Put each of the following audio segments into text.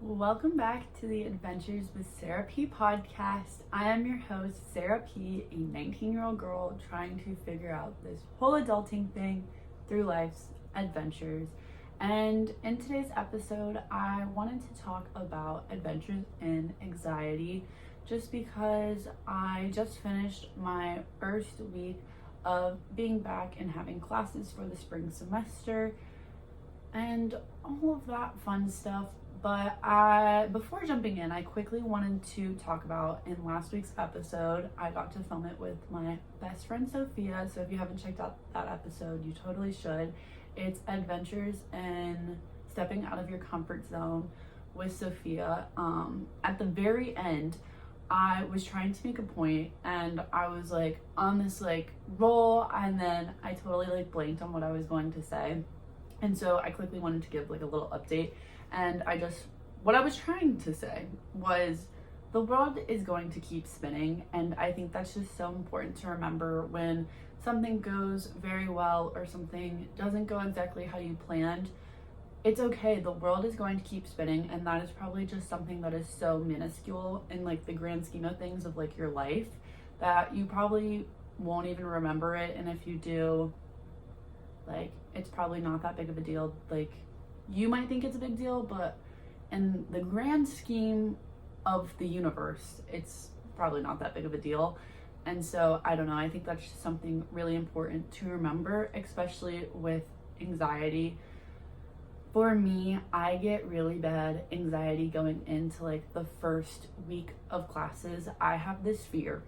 Welcome back to the Adventures with Sarah P podcast. I am your host, Sarah P, a 19-year-old girl trying to figure out this whole adulting thing through life's adventures. And in today's episode, I wanted to talk about adventures in anxiety just because I just finished my first week of being back and having classes for the spring semester and all of that fun stuff. But before jumping in, I quickly wanted to talk about in last week's episode, I got to film it with my best friend Sophia. So if you haven't checked out that episode, you totally should. It's Adventures in Stepping Out of Your Comfort Zone with Sophia. At the very end, I was trying to make a point and I was like on this like roll, and then I totally like blanked on what I was going to say. And so I quickly wanted to give like a little update. And what I was trying to say was the world is going to keep spinning. And I think that's just so important to remember when something goes very well or something doesn't go exactly how you planned. It's okay. The world is going to keep spinning. And that is probably just something that is so minuscule in like the grand scheme of things of like your life that you probably won't even remember it. And if you do, like, it's probably not that big of a deal. Like, you might think it's a big deal, but in the grand scheme of the universe, it's probably not that big of a deal. And so, I don't know, I think that's just something really important to remember, especially with anxiety. For me, I get really bad anxiety going into like the first week of classes. I have this fear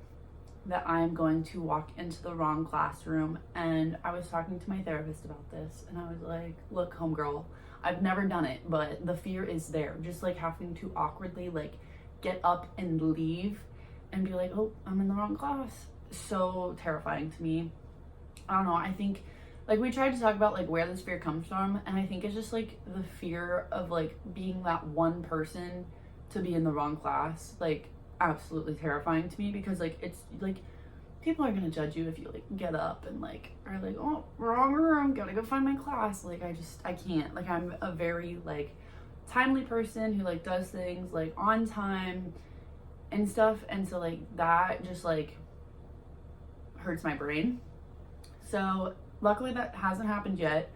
that I'm going to walk into the wrong classroom. And I was talking to my therapist about this, and I was like, look, homegirl, I've never done it, but the fear is there. Just like having to awkwardly like get up and leave and be like, oh, I'm in the wrong class. So terrifying to me. I don't know. I think like we tried to talk about like where this fear comes from, and I think it's just like the fear of like being that one person to be in the wrong class. Like absolutely terrifying to me, because like it's like people are gonna judge you if you like get up and like are like, oh, wrong room, gotta go find my class. Like I can't. Like I'm a very like timely person who like does things like on time and stuff, and so like that just like hurts my brain. So luckily that hasn't happened yet.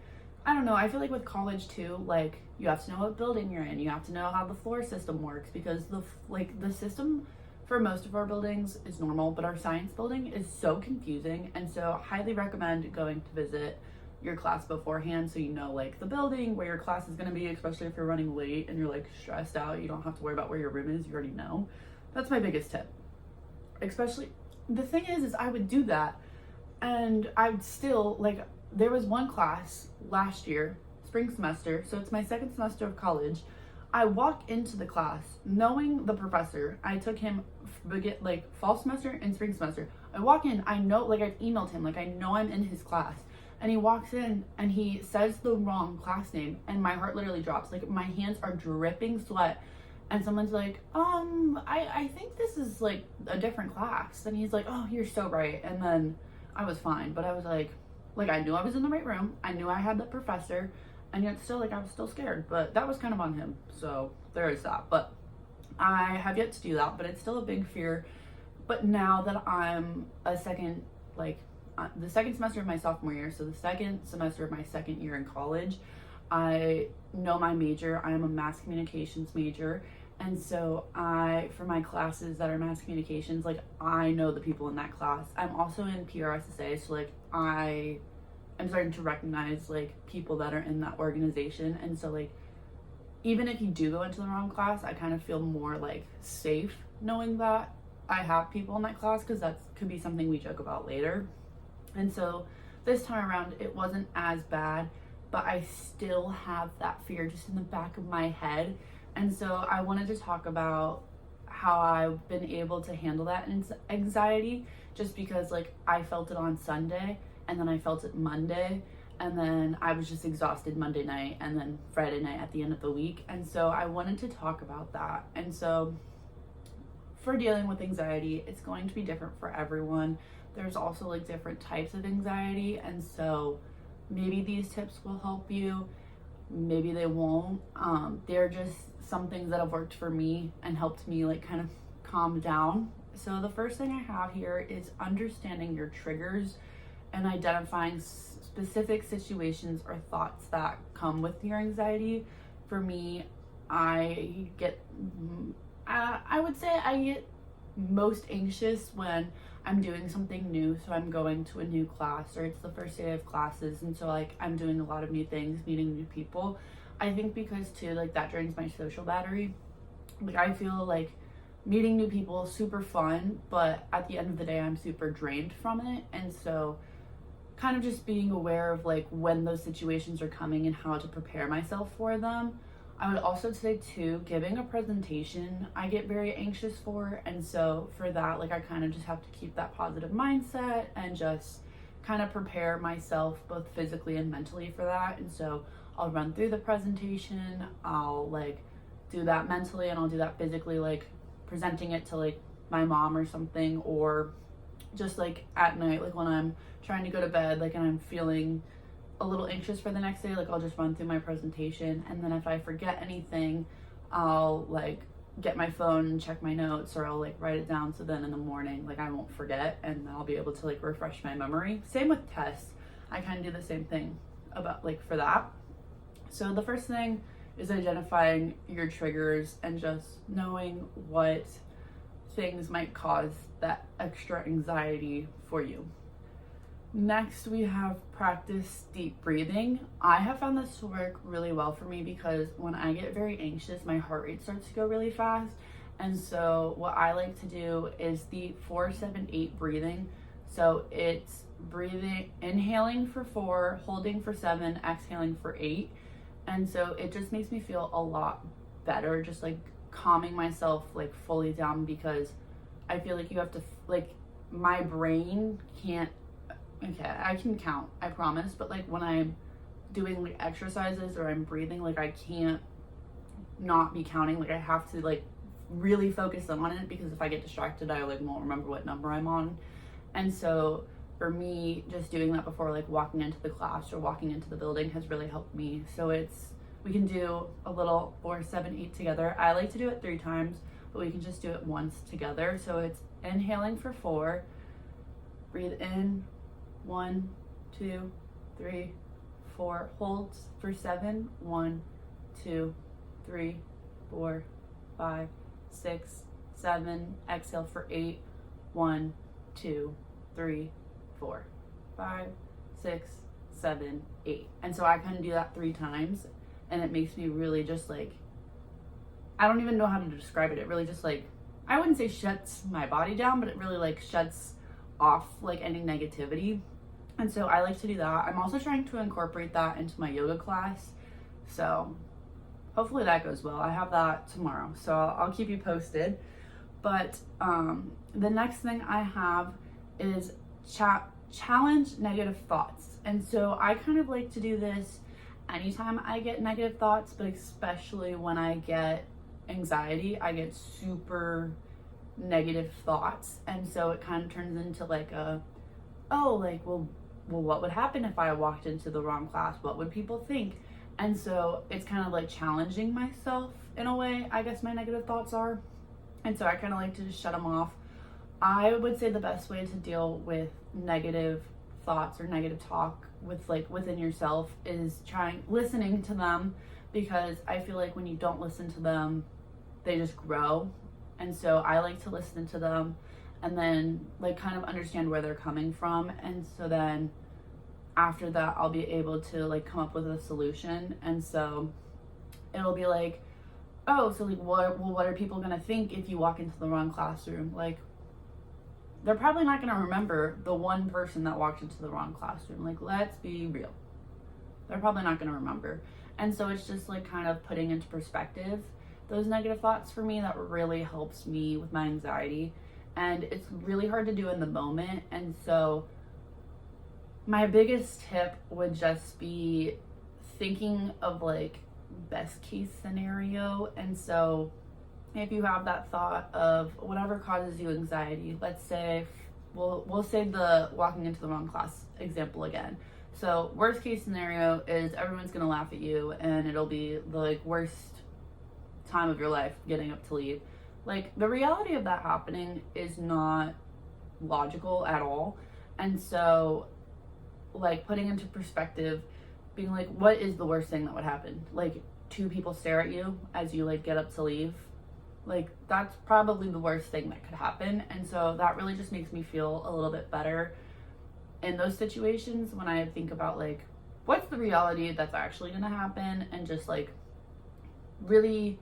I don't know, I feel like with college too, like you have to know what building you're in, you have to know how the floor system works, because the system for most of our buildings is normal, but our science building is so confusing. And so highly recommend going to visit your class beforehand so you know like the building where your class is going to be, especially if you're running late and you're like stressed out. You don't have to worry about where your room is, you already know. That's my biggest tip. Especially the thing is I would do that and I'd still like, there was one class last year, spring semester, so it's my second semester of college. I walk into the class knowing the professor. I took him like fall semester and spring semester. I walk in, I know, like I've emailed him, like I know I'm in his class. And he walks in and he says the wrong class name, and my heart literally drops. Like my hands are dripping sweat. And someone's like, I think this is like a different class. And he's like, oh, you're so right. And then I was fine, but I was like I knew I was in the right room. I knew I had the professor, and yet still like I was still scared, but that was kind of on him. So there is that, but I have yet to do that, but it's still a big fear. But now that I'm the second semester of my sophomore year, so the second semester of my second year in college, I know my major. I am a mass communications major. And so for my classes that are mass communications, like I know the people in that class. I'm also in PRSSA, so like I'm starting to recognize like people that are in that organization. And so like, even if you do go into the wrong class, I kind of feel more like safe knowing that I have people in that class, because that could be something we joke about later. And so this time around, it wasn't as bad, but I still have that fear just in the back of my head. And so I wanted to talk about how I've been able to handle that anxiety, just because like I felt it on Sunday, and then I felt it Monday, and then I was just exhausted Monday night, and then Friday night at the end of the week. And so I wanted to talk about that. And so for dealing with anxiety, it's going to be different for everyone. There's also like different types of anxiety, and so maybe these tips will help you. maybe they won't. They're just some things that have worked for me and helped me like kind of calm down. So the first thing I have here is understanding your triggers and identifying specific situations or thoughts that come with your anxiety. For me, I would say I get most anxious when I'm doing something new. So I'm going to a new class, or it's the first day of classes, and so like I'm doing a lot of new things, meeting new people. I think because too, like, that drains my social battery. Like, I feel like meeting new people is super fun, but at the end of the day I'm super drained from it. And so kind of just being aware of like when those situations are coming and how to prepare myself for them. I would also say too, giving a presentation I get very anxious for, and so for that, like, I kind of just have to keep that positive mindset and just kind of prepare myself both physically and mentally for that. And so I'll run through the presentation, I'll like do that mentally, and I'll do that physically, like presenting it to like my mom or something, or just like at night, like when I'm trying to go to bed, like, and I'm feeling a little anxious for the next day, like I'll just run through my presentation, and then if I forget anything, I'll like get my phone and check my notes, or I'll like write it down, so then in the morning like I won't forget and I'll be able to like refresh my memory. Same with tests, I kind of do the same thing about like for that. So the first thing is identifying your triggers and just knowing what things might cause that extra anxiety for you. Next, we have practice deep breathing. I have found this to work really well for me because when I get very anxious, my heart rate starts to go really fast. And so what I like to do is the 4-7-8 breathing. So it's breathing, inhaling for 4, holding for 7, exhaling for 8. And so it just makes me feel a lot better, just like calming myself like fully down, because I feel like you have to, like, my brain can't, okay, I can count, I promise, but like when I'm doing like exercises or I'm breathing, like I can't not be counting. Like I have to like really focus on it, because if I get distracted, I like won't remember what number I'm on. And so for me, just doing that before like walking into the class or walking into the building has really helped me. So we can do a little 4-7-8 together. I like to do it 3 times, but we can just do it once together. So it's inhaling for 4, breathe in, 1, 2, 3, 4, holds for 7, 1, 2, 3, 4, 5, 6, 7, exhale for 8, 1, 2, 3, 4, 5, 6, 7, 8. And so I kind of do that 3 times, and it makes me really just like, I don't even know how to describe it. It really just like, I wouldn't say shuts my body down, but it really like shuts off like any negativity. And so I like to do that. I'm also trying to incorporate that into my yoga class. So hopefully that goes well. I have that tomorrow, so I'll keep you posted. But the next thing I have is challenge negative thoughts. And so I kind of like to do this anytime I get negative thoughts, but especially when I get anxiety, I get super negative thoughts. And so it kind of turns into like well, what would happen if I walked into the wrong class? What would people think? And so it's kind of like challenging myself in a way, I guess my negative thoughts are. And so I kind of like to just shut them off. I would say the best way to deal with negative thoughts or negative talk with like within yourself is listening to them, because I feel like when you don't listen to them, they just grow. And so I like to listen to them and then like kind of understand where they're coming from. And so then after that, I'll be able to like come up with a solution. And so it'll be like, oh, so like what are people gonna think if you walk into the wrong classroom? Like, they're probably not gonna remember the one person that walked into the wrong classroom. Like, let's be real. They're probably not gonna remember. And so it's just like kind of putting into perspective those negative thoughts for me that really helps me with my anxiety. And it's really hard to do in the moment. And so my biggest tip would just be thinking of like best case scenario. And so if you have that thought of whatever causes you anxiety, let's say we'll say the walking into the wrong class example again. So worst case scenario is everyone's gonna laugh at you and it'll be the like worst time of your life getting up to leave. Like the reality of that happening is not logical at all. And so like putting into perspective, being like, what is the worst thing that would happen? Like two people stare at you as you like get up to leave. Like that's probably the worst thing that could happen. And so that really just makes me feel a little bit better in those situations when I think about like what's the reality that's actually gonna happen, and just like really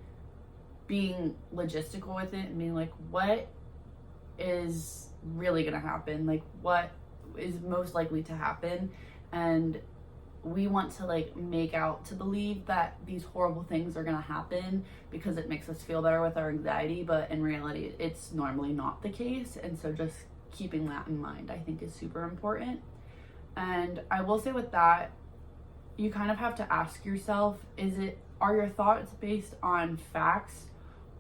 being logistical with it and being like, what is really gonna happen? Like what is most likely to happen? And we want to like make out to believe that these horrible things are gonna happen because it makes us feel better with our anxiety, but in reality it's normally not the case. And so just keeping that in mind I think is super important. And I will say with that, you kind of have to ask yourself, are your thoughts based on facts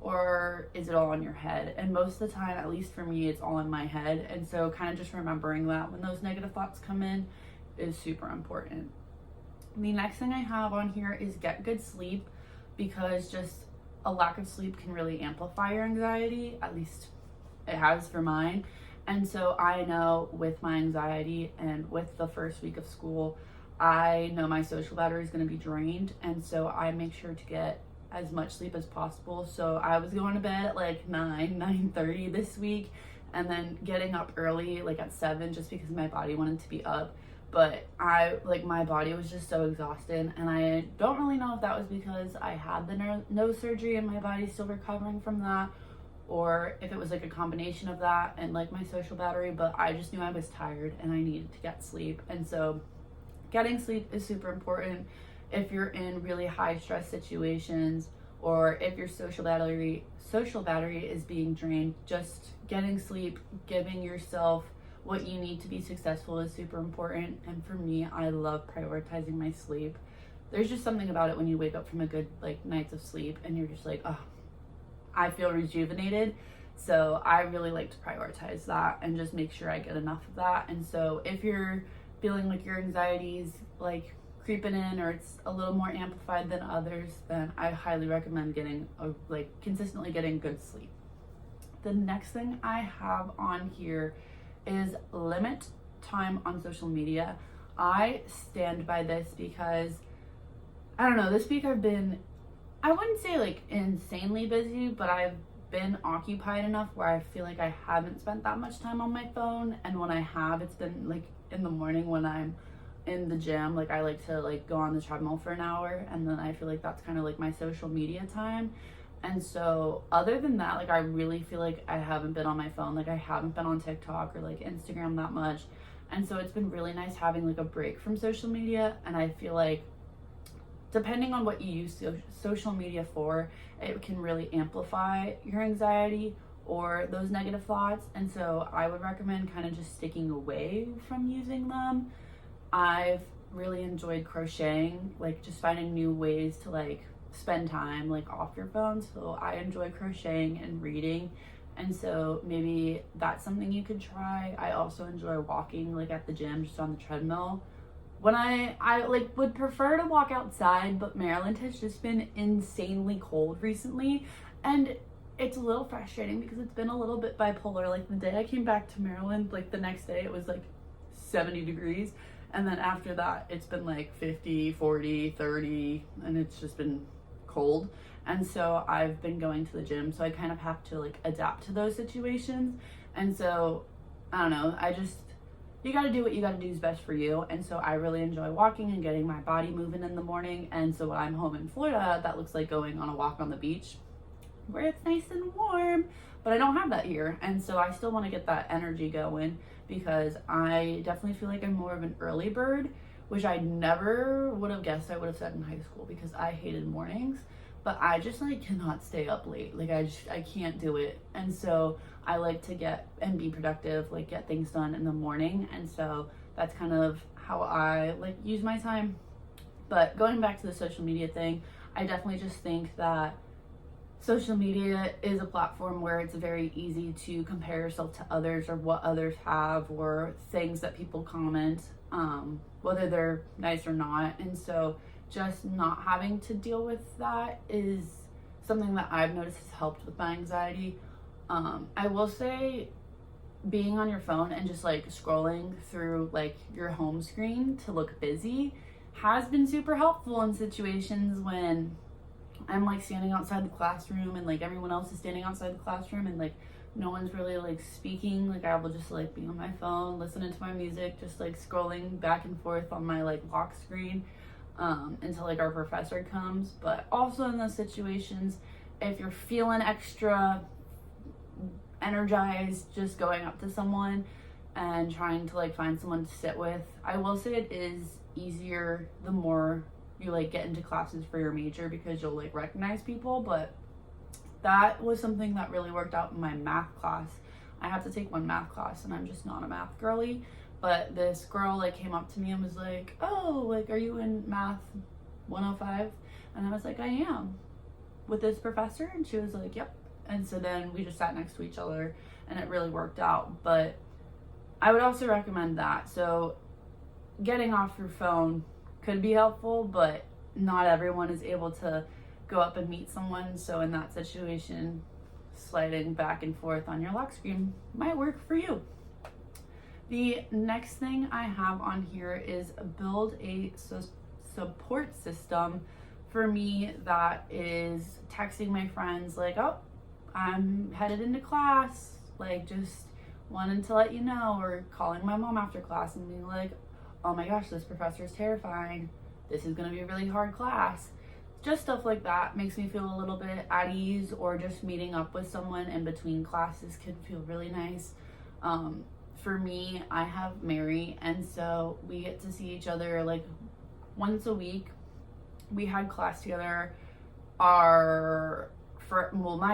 or is it all in your head? And most of the time, at least for me, it's all in my head. And so kind of just remembering that when those negative thoughts come in is super important. The next thing I have on here is get good sleep, because just a lack of sleep can really amplify your anxiety. At least it has for mine. And so I know with my anxiety and with the first week of school, I know my social battery is going to be drained. And so I make sure to get as much sleep as possible. So I was going to bed at like 9:30 this week, and then getting up early like at 7 just because my body wanted to be up. But my body was just so exhausted, and I don't really know if that was because I had the nose surgery and my body's still recovering from that, or if it was like a combination of that and like my social battery. But I just knew I was tired and I needed to get sleep. And so getting sleep is super important if you're in really high stress situations, or if your social battery is being drained. Just getting sleep, giving yourself what you need to be successful is super important. And for me, I love prioritizing my sleep. There's just something about it when you wake up from a good like nights of sleep and you're just like, oh, I feel rejuvenated. So I really like to prioritize that and just make sure I get enough of that. And so if you're feeling like your anxiety's like creeping in, or it's a little more amplified than others, then I highly recommend consistently getting good sleep. The next thing I have on here is limit time on social media. I stand by this because I don't know, this week I've been, I wouldn't say like insanely busy, but I've been occupied enough where I feel like I haven't spent that much time on my phone. And when I have, it's been like in the morning when I'm in the gym. Like I like to like go on the treadmill for an hour, and then I feel like that's kind of like my social media time. And so other than that, like I really feel like I haven't been on my phone. Like I haven't been on TikTok or like Instagram that much. And so it's been really nice having like a break from social media. And I feel like depending on what you use social media for, it can really amplify your anxiety or those negative thoughts. And so I would recommend kind of just sticking away from using them. I've really enjoyed crocheting, like just finding new ways to like spend time like off your phone. So I enjoy crocheting and reading, and so maybe that's something you could try. I also enjoy walking like at the gym, just on the treadmill. When I like would prefer to walk outside, but Maryland has just been insanely cold recently, and it's a little frustrating because it's been a little bit bipolar. Like the day I came back to Maryland, like the next day it was like 70 degrees, and then after that it's been like 50, 40, 30, and it's just been cold. And so I've been going to the gym, so I kind of have to like adapt to those situations. And so I don't know, you got to do what you got to do is best for you. And so I really enjoy walking and getting my body moving in the morning. And so when I'm home in Florida, that looks like going on a walk on the beach where it's nice and warm, but I don't have that here. And so I still want to get that energy going, because I definitely feel like I'm more of an early bird, which I never would have guessed I would have said in high school, because I hated mornings. But I just like cannot stay up late. Like I can't do it. And so I like to get and be productive, like get things done in the morning. And so that's kind of how I like use my time. But going back to the social media thing, I definitely just think that social media is a platform where it's very easy to compare yourself to others, or what others have, or things that people comment. whether they're nice or not. And so just not having to deal with that is something that I've noticed has helped with my anxiety. I will say being on your phone and just like scrolling through like your home screen to look busy has been super helpful in situations when I'm like standing outside the classroom and like everyone else is standing outside the classroom and like no one's really like speaking. Like I will just like be on my phone, listening to my music, just like scrolling back and forth on my like lock screen until like our professor comes. But also in those situations, if you're feeling extra energized, just going up to someone and trying to like find someone to sit with. I will say it is easier the more you like get into classes for your major because you'll like recognize people, but that was something that really worked out in my math class. I have to take one math class and I'm just not a math girly, but this girl like came up to me and was like, oh, like, are you in math 105? And I was like, I am, with this professor. And she was like, yep. And so then we just sat next to each other and it really worked out. But I would also recommend that. So getting off your phone could be helpful, but not everyone is able to go up and meet someone. So in that situation, sliding back and forth on your lock screen might work for you. The next thing I have on here is build a support system. For me, that is texting my friends like, oh, I'm headed into class, like just wanting to let you know, or calling my mom after class and being like, oh my gosh, this professor is terrifying. This is gonna be a really hard class. Just stuff like that makes me feel a little bit at ease, or just meeting up with someone in between classes could feel really nice. For me, I have Mary, and so we get to see each other like once a week. We had class together my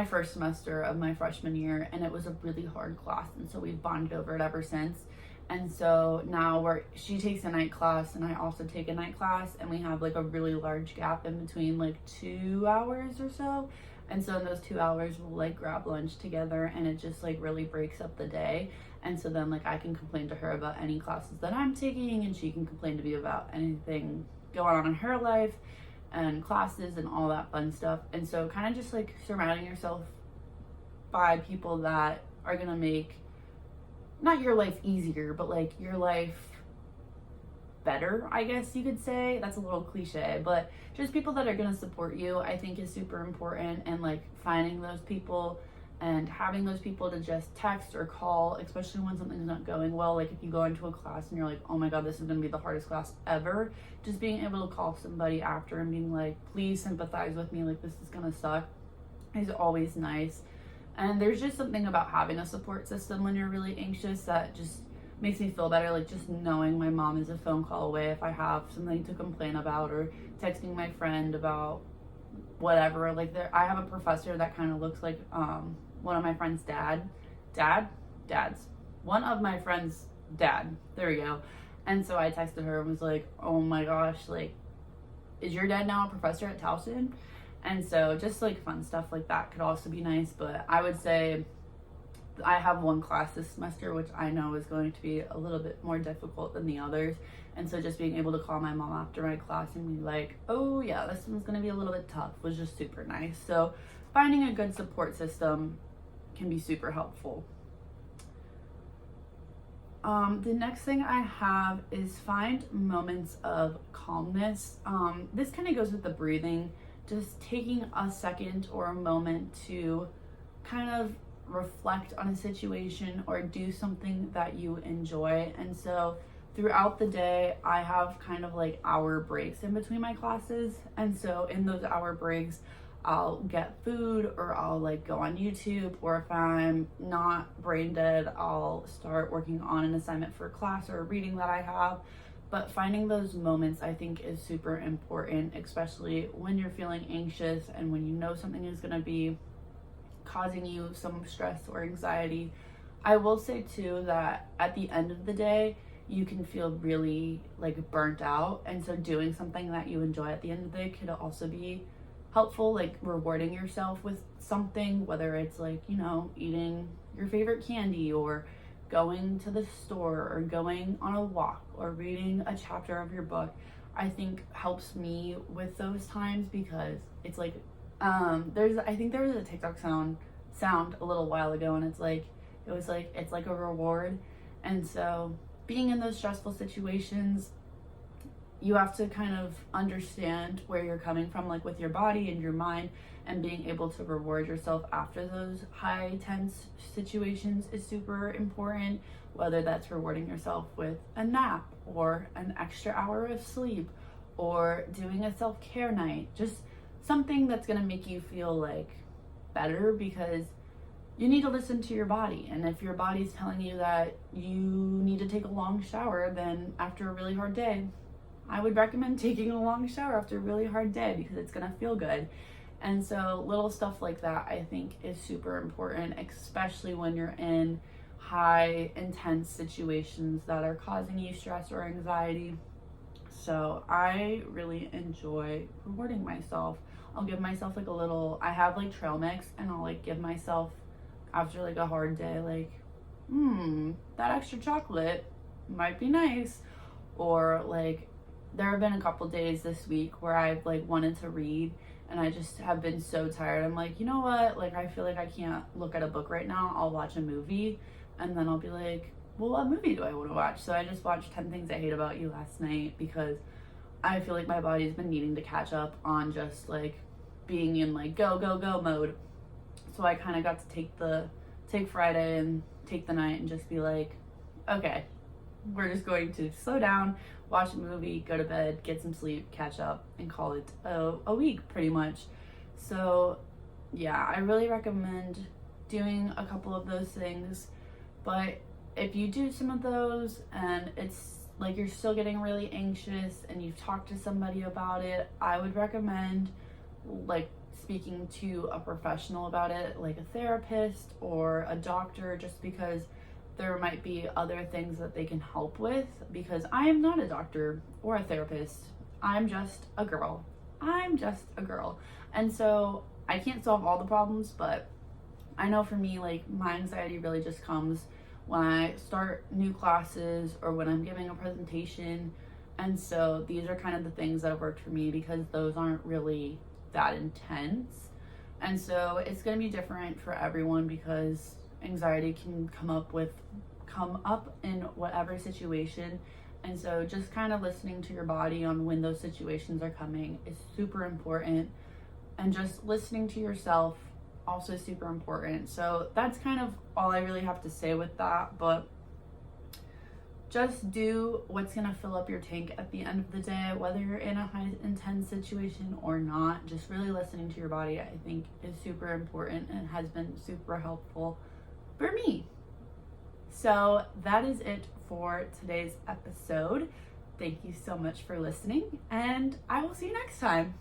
first semester of my freshman year, and it was a really hard class, and so we've bonded over it ever since. And so now she takes a night class and I also take a night class, and we have like a really large gap in between, like 2 hours or so. And so in those 2 hours we'll like grab lunch together, and it just like really breaks up the day. And so then like I can complain to her about any classes that I'm taking, and she can complain to me about anything going on in her life and classes and all that fun stuff. And so kind of just like surrounding yourself by people that are gonna make not your life easier, but like your life better, I guess you could say. That's a little cliche, but just people that are gonna support you, I think is super important. And like finding those people and having those people to just text or call, especially when something's not going well. Like if you go into a class and you're like, oh my god, this is gonna be the hardest class ever, just being able to call somebody after and being like, please sympathize with me, like this is gonna suck, is always nice. And there's just something about having a support system when you're really anxious that just makes me feel better. Like just knowing my mom is a phone call away if I have something to complain about, or texting my friend about whatever. Like I have a professor that kind of looks like one of my friend's one of my friend's dad. There we go. And so I texted her and was like, oh my gosh, like, is your dad now a professor at Towson? And so just like fun stuff like that could also be nice. But I would say I have one class this semester which I know is going to be a little bit more difficult than the others. And so just being able to call my mom after my class and be like, oh yeah, this one's gonna be a little bit tough, was just super nice. So finding a good support system can be super helpful. The next thing I have is find moments of calmness. This kind of goes with the breathing, just taking a second or a moment to kind of reflect on a situation or do something that you enjoy. And so throughout the day, I have kind of like hour breaks in between my classes. And so in those hour breaks, I'll get food, or I'll like go on YouTube, or if I'm not brain dead, I'll start working on an assignment for class or a reading that I have. But finding those moments I think is super important, especially when you're feeling anxious and when you know something is going to be causing you some stress or anxiety. I will say too that at the end of the day, you can feel really like burnt out. And so doing something that you enjoy at the end of the day could also be helpful, like rewarding yourself with something, whether it's like, you know, eating your favorite candy or going to the store or going on a walk or reading a chapter of your book, I think helps me with those times, because it's like, I think there was a TikTok sound a little while ago, and it's like it's like a reward. And so being in those stressful situations, you have to kind of understand where you're coming from, like with your body and your mind, and being able to reward yourself after those high tense situations is super important, whether that's rewarding yourself with a nap or an extra hour of sleep or doing a self-care night, just something that's going to make you feel like better, because you need to listen to your body. And if your body's telling you that you need to take a long shower, then after a really hard day, I would recommend taking a long shower after a really hard day, because it's gonna feel good. And so little stuff like that, I think, is super important, especially when you're in high intense situations that are causing you stress or anxiety. So I really enjoy rewarding myself. I'll give myself like I have like trail mix, and I'll like give myself, after like a hard day, like, that extra chocolate might be nice. Or like, there have been a couple days this week where I've like wanted to read, and I just have been so tired. I'm like, you know what? Like, I feel like I can't look at a book right now. I'll watch a movie, and then I'll be like, well, what movie do I want to watch? So I just watched 10 Things I Hate About You last night, because I feel like my body's been needing to catch up on just like being in like go, go, go mode. So I kind of got to take Friday and take the night and just be like, okay, we're just going to slow down, watch a movie, go to bed, get some sleep, catch up, and call it a week pretty much. So yeah, I really recommend doing a couple of those things. But if you do some of those and it's like you're still getting really anxious and you've talked to somebody about it, I would recommend like speaking to a professional about it, like a therapist or a doctor, just because there might be other things that they can help with. Because I am not a doctor or a therapist. I'm just a girl. And so I can't solve all the problems, but I know for me, like, my anxiety really just comes when I start new classes or when I'm giving a presentation. And so these are kind of the things that have worked for me, because those aren't really that intense. And so it's going to be different for everyone, because anxiety can come up in whatever situation. And so just kind of listening to your body on when those situations are coming is super important. And just listening to yourself, also super important. So that's kind of all I really have to say with that. But just do what's going to fill up your tank at the end of the day, whether you're in a high intense situation or not. Just really listening to your body, I think, is super important and has been super helpful for me. So that is it for today's episode. Thank you so much for listening, and I will see you next time.